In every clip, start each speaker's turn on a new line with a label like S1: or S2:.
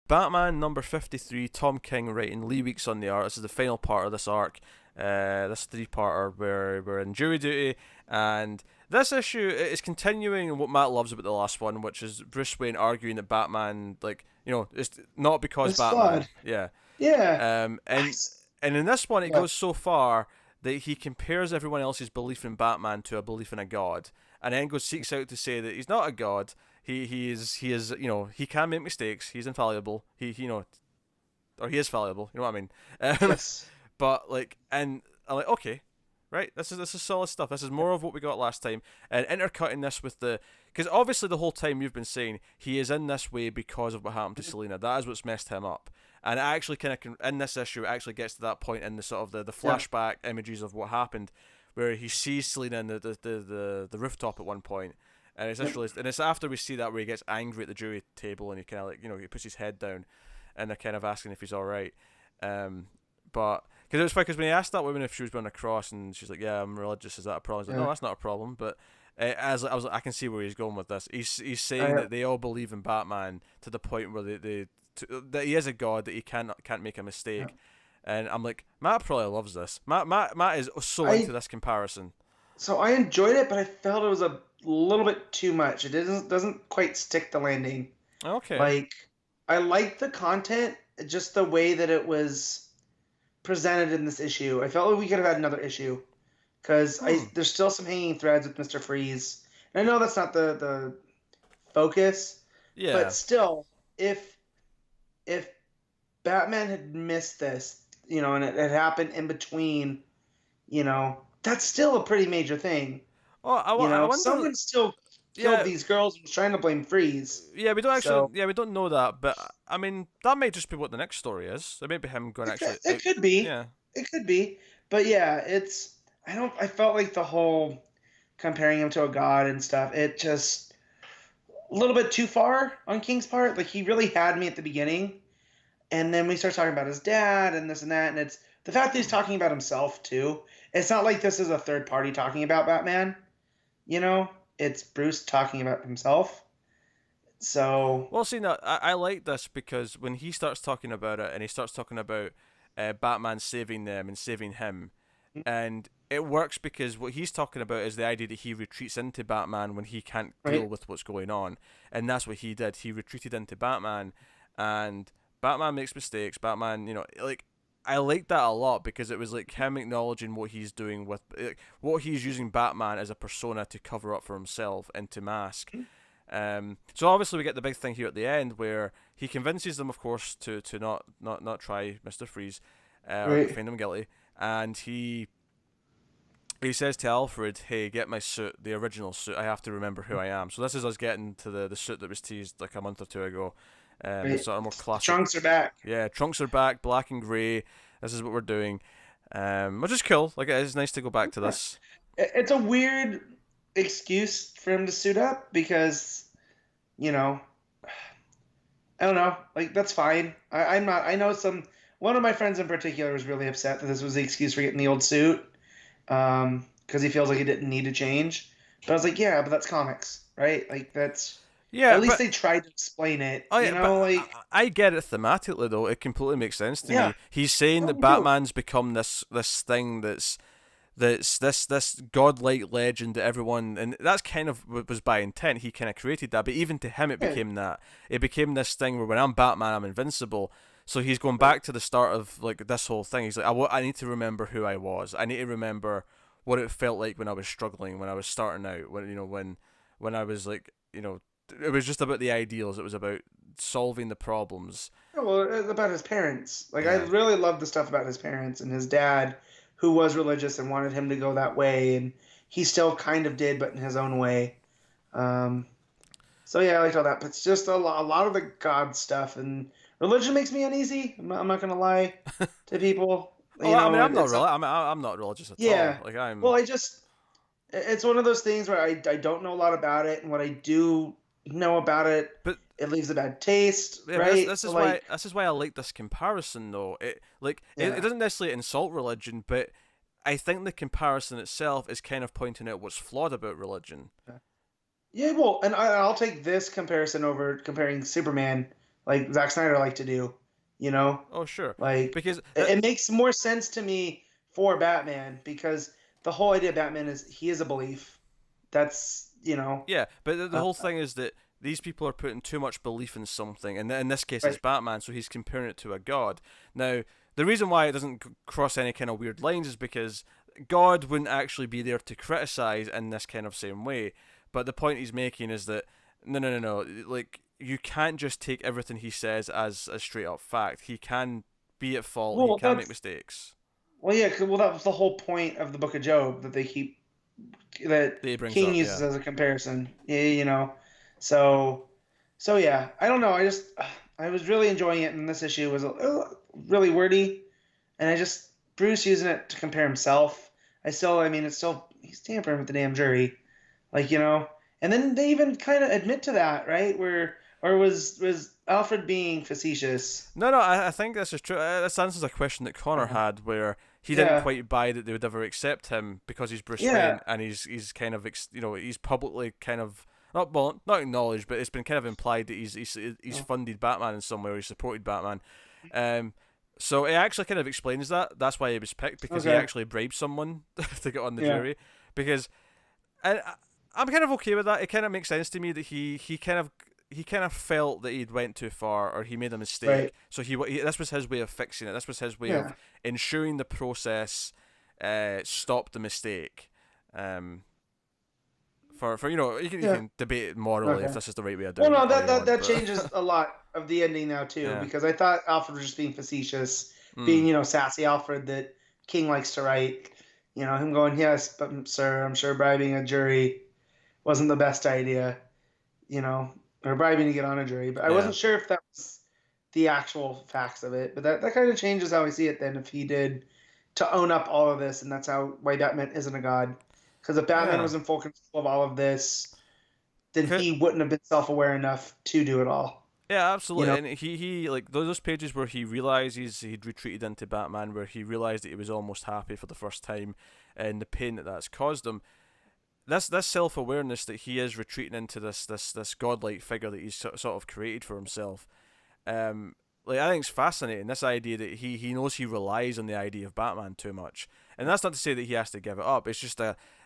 S1: Batman number 53, Tom King writing, Lee Weeks on the art. This is the final part of this arc. This three-parter where we're in jury duty, and this issue is continuing what Matt loves about the last one, which is Bruce Wayne arguing that Batman, like, it's not because
S2: It's
S1: Batman.
S2: flawed.
S1: Yeah.
S2: Yeah.
S1: Um,
S2: I
S1: and
S2: s-
S1: and in this one, it
S2: What?
S1: goes so far that he compares everyone else's belief in Batman to a belief in a god, and then goes seeks out to say that he's not a god. He is he can make mistakes. He's infallible. Or he is fallible. You know what I mean? Um,
S2: Yes.
S1: but like, and I'm like, okay, right. This is solid stuff. This is more of what we got last time, and intercutting this with because obviously the whole time you've been saying he is in this way because of what happened to Selena. That is what's messed him up. And it actually kind of in this issue, it actually gets to that point in the sort of the
S2: Yeah.
S1: flashback images of what happened, where he sees Selena in the rooftop at one point, and it's
S2: Yep.
S1: actually and it's after we see that where he gets angry at the jury table and he kind of like he puts his head down, and they're kind of asking if he's all right. But because it was funny because when he asked that woman if she was going to cross and she's like, "Yeah, I'm religious. Is that a problem?" He's like, "No,
S2: Yeah.
S1: that's not a problem." But as I was, I can see where he's going with this. He's saying
S2: I,
S1: that they all believe in Batman to the point where that he is a god, that he can't make a
S2: yeah.
S1: mistake. And I'm like, Matt probably loves this. Matt is so into
S2: I
S1: this comparison.
S2: so I enjoyed it, but I felt it was a little bit too much. It doesn't quite stick the landing.
S1: Okay.
S2: Like I liked the content, just the way that it was presented in this issue. I felt like we could have had another issue because I
S1: Hmm.
S2: there's still some hanging threads with Mr. Freeze. And I know that's not the focus, but
S1: Yeah.
S2: still, if Batman had missed this, and it had happened in between, that's still a pretty major thing.
S1: Oh, I wonder.
S2: Someone still killed
S1: Yeah.
S2: these girls and was trying to blame Freeze.
S1: Yeah, we don't actually.
S2: So
S1: Yeah, we don't know that, but I mean, that may just be what the next story is. It may be him going actually.
S2: it could be,
S1: Yeah.
S2: it could be, but yeah, I felt like the whole comparing him to a god and stuff. It just a little bit too far on King's part. Like he really had me at the beginning, and then we start talking about his dad and this and that, and it's the fact that he's
S1: Hmm.
S2: talking about himself too. It's not like this is a third party talking about Batman. You know, it's Bruce talking about himself. So
S1: Well, see, now I like this because when he starts talking about it and he starts talking about Batman saving them and saving him, and it works because what he's talking about is the idea that he retreats into Batman when he can't deal
S2: right,
S1: with what's going on, and that's what he did. He retreated into Batman, and Batman makes mistakes. Batman, like I like that a lot because it was like him acknowledging what he's doing with what he's using Batman as a persona to cover up for himself and to mask. So obviously we get the big thing here at the end where he convinces them, of course, to not try Mister Freeze, or
S2: right.
S1: find him guilty, and he says to Alfred, "Hey, get my suit, the original suit. I have to remember who I am." So this is us getting to the suit that was teased like a month or two ago. The
S2: Right.
S1: sort of more
S2: The
S1: classic.
S2: trunks are back.
S1: Yeah, trunks are back, black and grey. This is what we're doing, which is cool. Like it is nice to go back to
S2: Yeah.
S1: this.
S2: It's a weird excuse for him to suit up because, you know, I don't know. Like that's fine. I'm not. I know one of my friends in particular was really upset that this was the excuse for getting the old suit, because he feels like he didn't need to change. But I was like, yeah, but that's comics, right? Like that's
S1: Yeah,
S2: at least
S1: but
S2: they tried to explain it.
S1: oh yeah, but
S2: Like
S1: I get it thematically though. It completely makes sense to
S2: yeah,
S1: me. He's saying
S2: no,
S1: that
S2: we do.
S1: Batman's become this thing that's this godlike legend that everyone, and that's kind of what was by intent. He kind of created that, but even to him, it
S2: Yeah,
S1: became that. It became this thing where when I'm Batman, I'm invincible. So he's going
S2: right.
S1: back to the start of like this whole thing. He's like, I need to remember who I was. I need to remember what it felt like when I was struggling, when I was starting out, when I was like, it was just about the ideals. It was about solving the problems.
S2: Yeah, well, about his parents. Like I
S1: Yeah.
S2: really love the stuff about his parents and his dad, who was religious and wanted him to go that way, and he still kind of did, but in his own way. Um, so yeah, I liked all that. But it's just a lot of the God stuff and religion makes me uneasy. I'm not gonna lie to people.
S1: Oh, I mean, I'm not
S2: It's
S1: really. I'm not religious at all.
S2: yeah.
S1: Like I'm.
S2: Well, it's one of those things where I don't know a lot about it, and what I do know about it,
S1: But
S2: it leaves a bad taste,
S1: yeah, but
S2: right?
S1: this
S2: So
S1: is
S2: like,
S1: why I like this comparison though. It
S2: yeah.
S1: doesn't necessarily insult religion, but I think the comparison itself is kind of pointing out what's flawed about religion.
S2: Yeah, well, and I'll take this comparison over comparing Superman like Zack Snyder liked to do. You know,
S1: Oh, sure.
S2: like
S1: Because
S2: it makes more sense to me for Batman because the whole idea of Batman is he is a belief. That's
S1: yeah, but the
S2: uh,
S1: whole thing is that these people are putting too much belief in something, and in this case, it's
S2: right.
S1: Batman, so he's comparing it to a god. Now, the reason why it doesn't cross any kind of weird lines is because God wouldn't actually be there to criticize in this kind of same way. But the point he's making is that no, like you can't just take everything he says as a straight up fact. He can be at fault. He
S2: Well,
S1: can make
S2: that's
S1: mistakes.
S2: well, yeah. Well, that was the whole point of the Book of Job that they keep that
S1: That he brings
S2: King
S1: up,
S2: uses
S1: yeah.
S2: as a comparison. Yeah, So, so yeah. I don't know. I was really enjoying it, and this issue was really wordy, and I just Bruce using it to compare himself. I mean, it's still he's tampering with the damn jury, like And then they even kind of admit to that, right? Or was Alfred being facetious?
S1: No, I think this is true. This answers a question that Connor
S2: Uh,
S1: had, where he didn't
S2: yeah,
S1: quite buy that they would ever accept him because he's Bruce
S2: yeah,
S1: Wayne and he's kind of he's publicly kind of not acknowledged, but it's been kind of implied that he's
S2: oh,
S1: funded Batman in some way or he's supported Batman. Um, so it actually kind of explains that. That's why he was picked because he
S2: okay,
S1: actually bribed someone to get on the
S2: yeah,
S1: jury. Because and I'm kind of okay with that. It kind of makes sense to me that he kind of felt that he'd went too far or he made a
S2: right,
S1: mistake. So this was his way of fixing it. This was his way of
S2: yeah,
S1: ensuring the process stopped the mistake. Um, for you
S2: yeah,
S1: can debate it morally if
S2: okay.
S1: this is the right way of
S2: Well,
S1: doing it
S2: no,
S1: all
S2: that
S1: you
S2: that
S1: want,
S2: that
S1: but
S2: changes a lot of the ending now too,
S1: yeah,
S2: because I thought Alfred was just being facetious,
S1: mm,
S2: being sassy Alfred that King likes to write. Him going, yes, but sir, I'm sure bribing a jury wasn't the best idea. You know, or bribing to get on a jury, but I
S1: yeah,
S2: wasn't sure if that was the actual facts of it. But that kind of changes how I see it then if he did to own up all of this, and that's how why Batman isn't a god. Because if Batman
S1: yeah.
S2: was in full control of all of this, then
S1: 'Cause-
S2: he wouldn't have been self-aware enough to do it all.
S1: Yeah,
S2: You
S1: absolutely.
S2: know?
S1: And he like those pages where he realizes he'd retreated into Batman, where he realized that he was almost happy for the first time, and the pain that that's caused him. This self awareness that he is retreating into this godlike figure that he's sort of created for himself. Um, like I think it's fascinating. This idea that he knows he relies on the idea of Batman too much, and that's not to say that he has to give it up. It's just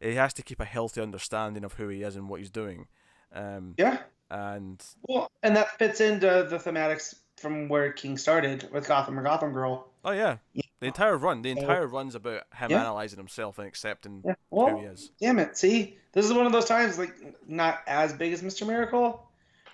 S1: he has to keep a healthy understanding of who he is and what he's doing. Um,
S2: Yeah.
S1: and
S2: Well, and that fits into the thematics from where King started with Gotham or Gotham Girl.
S1: oh yeah,
S2: You
S1: the
S2: know?
S1: entire run, the
S2: So
S1: entire run's about him
S2: yeah,
S1: analyzing himself and accepting
S2: yeah.
S1: who he
S2: Well,
S1: is.
S2: damn it. See, this is one of those times like not as big as Mr. Miracle.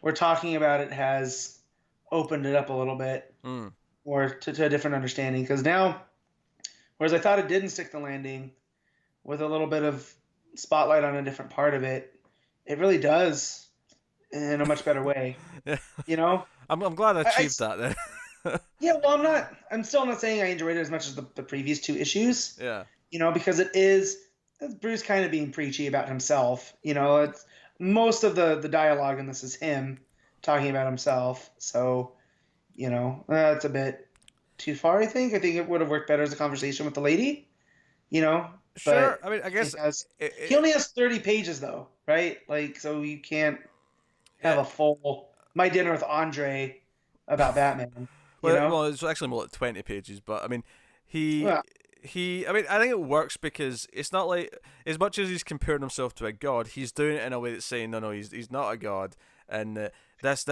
S2: We're talking about it has opened it up a little bit
S1: Mm.
S2: or to a different understanding because now, whereas I thought it didn't stick the landing with a little bit of spotlight on a different part of it, it really does in a much better way.
S1: Yeah,
S2: You know,
S1: I'm glad I
S2: I, I
S1: achieved that then.
S2: yeah. Well, I'm still not saying I enjoyed it as much as the previous two issues.
S1: Yeah,
S2: Because it's Bruce kind of being preachy about himself. It's most of the dialogue in this is him talking about himself. So, that's a bit too far, I think. I think it would have worked better as a conversation with the lady, you know,
S1: sure.
S2: but
S1: I mean, I guess
S2: he only has 30 pages though, right? Like, so you can't have
S1: yeah.
S2: a full My Dinner with Andre about Batman, you
S1: Well,
S2: know?
S1: well, it's actually more like 20 pages, but I mean, he
S2: Well,
S1: I mean, I think it works because it's not like as much as he's comparing himself to a god, he's doing it in a way that's saying no, he's not a god, and this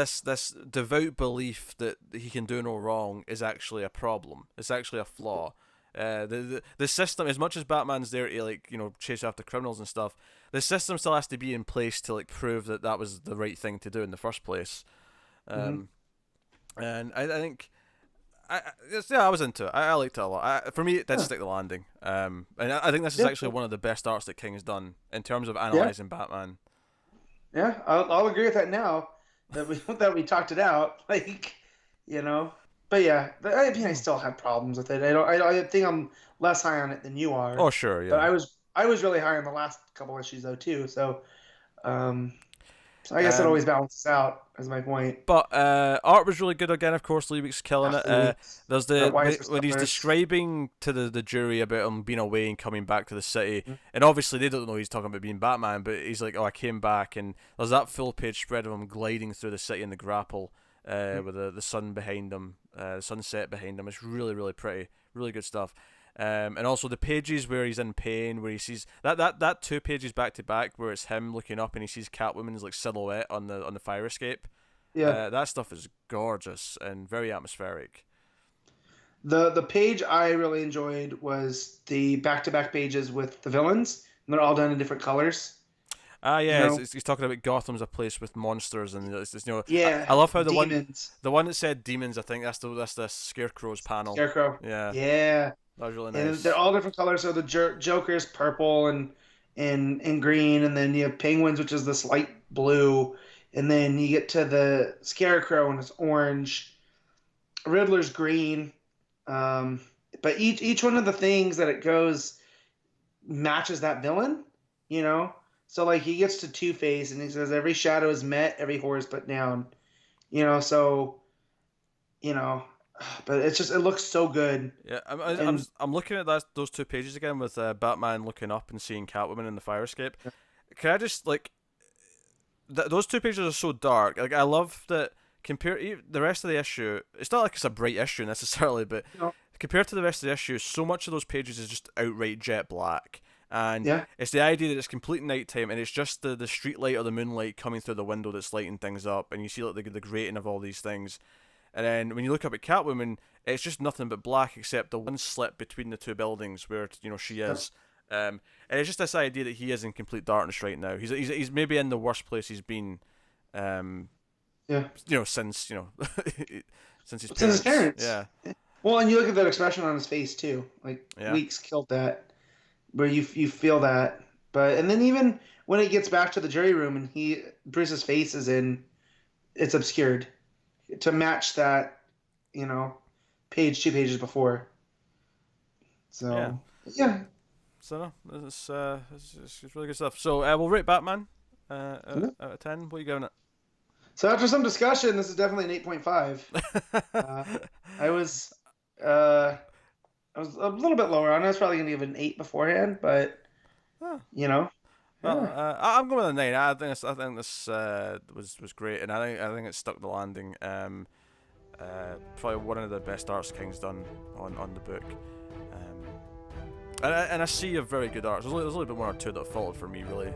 S1: devout belief that he can do no wrong is actually a problem. It's actually a flaw. The system, as much as Batman's there to chase after criminals and stuff, the system still has to be in place to prove that that was the right thing to do in the first place.
S2: mhm.
S1: Um, and I think I was into it. I liked it a lot. For me, it did
S2: Huh.
S1: stick the landing. And I think this is
S2: Yeah,
S1: actually one of the best arts that King has done in terms of
S2: yeah,
S1: analyzing Batman.
S2: yeah. I'll agree with that now that we that we talked it out. Like, you know. But yeah, I mean, I
S1: Hmm.
S2: still have problems with it. I think I'm less high on it than you are.
S1: Oh sure,
S2: But
S1: yeah.
S2: I was really high on the last couple issues though too. Um, so I guess it
S1: Um,
S2: always balances out. Is my point.
S1: but art was really good again. Of course, Liebig's killing it.
S2: Absolutely.
S1: There's
S2: Or
S1: the
S2: Wise
S1: when he's
S2: Colors.
S1: describing to the jury about him being away and coming back to the city,
S2: Mhm.
S1: and obviously they don't know he's talking about being Batman, but he's like, "Oh, I came back," and there's that full page spread of him gliding through the city in the grapple. with the sun behind him, the sunset behind him. It's really really pretty, really good stuff. And also the pages where he's in pain, where he sees that 2 pages back to back where it's him looking up and he sees Catwoman's like silhouette on the fire escape.
S2: Yeah.
S1: That stuff is gorgeous and very atmospheric.
S2: The page I really enjoyed was the back-to-back pages with the villains, and they're all done in different colors.
S1: Ah,
S2: You
S1: yeah,
S2: know?
S1: he's talking about Gotham's a place with monsters, and it's
S2: Yeah.
S1: I love how
S2: Demons.
S1: the one that said demons. I think that's the Scarecrow's panel.
S2: Scarecrow.
S1: Yeah,
S2: Yeah.
S1: that was really
S2: And
S1: nice.
S2: they're all different colors. So the Joker's purple and green, and then you have Penguins, which is this light blue, and then you get to the Scarecrow and it's orange. Riddler's green. But each one of the things that it goes matches that villain, you know. So like he gets to Two-Face and he says every shadow is met, every horror is put down, you know. So you know, but it looks so good.
S1: Yeah,
S2: And
S1: I'm looking at those 2 pages again with Batman looking up and seeing Catwoman in the fire escape. Can I just like those 2 pages are so dark. Like I love that compared to the rest of the issue. It's not like it's a bright issue necessarily, but
S2: you know,
S1: compared to the rest of the issue, so much of those pages is just outright jet black. And
S2: yeah,
S1: it's the idea that it's complete nighttime and it's just the street light or the moonlight coming through the window that's lighting things up, and you see like the grating of all these things. And then when you look up at Catwoman, it's just nothing but black except the one slip between the 2 buildings where she is. And it's just this idea that he is in complete darkness right now. He's maybe in the worst place he's been.
S2: yeah.
S1: Since since his
S2: Since his parents.
S1: Yeah.
S2: Well, and you look at that expression on his face too. Like
S1: Yeah.
S2: Weeks killed that, where you feel that. But and then even when it gets back to the jury room and Bruce's face is in, it's obscured to match that, 2 pages before. So yeah.
S1: So no, it's really good stuff. So we'll rate Batman out of 10. What are you giving it?
S2: So after some discussion, this is definitely an 8.5. I was a little bit lower on it. I was probably going to give it an 8 beforehand, but
S1: Huh.
S2: Yeah.
S1: Well, I'm going with a 9. I think this was great, and I think it stuck the landing. Probably one of the best arts King's done on the book. And I see a very good art. There's a little bit one or two that followed for me, really.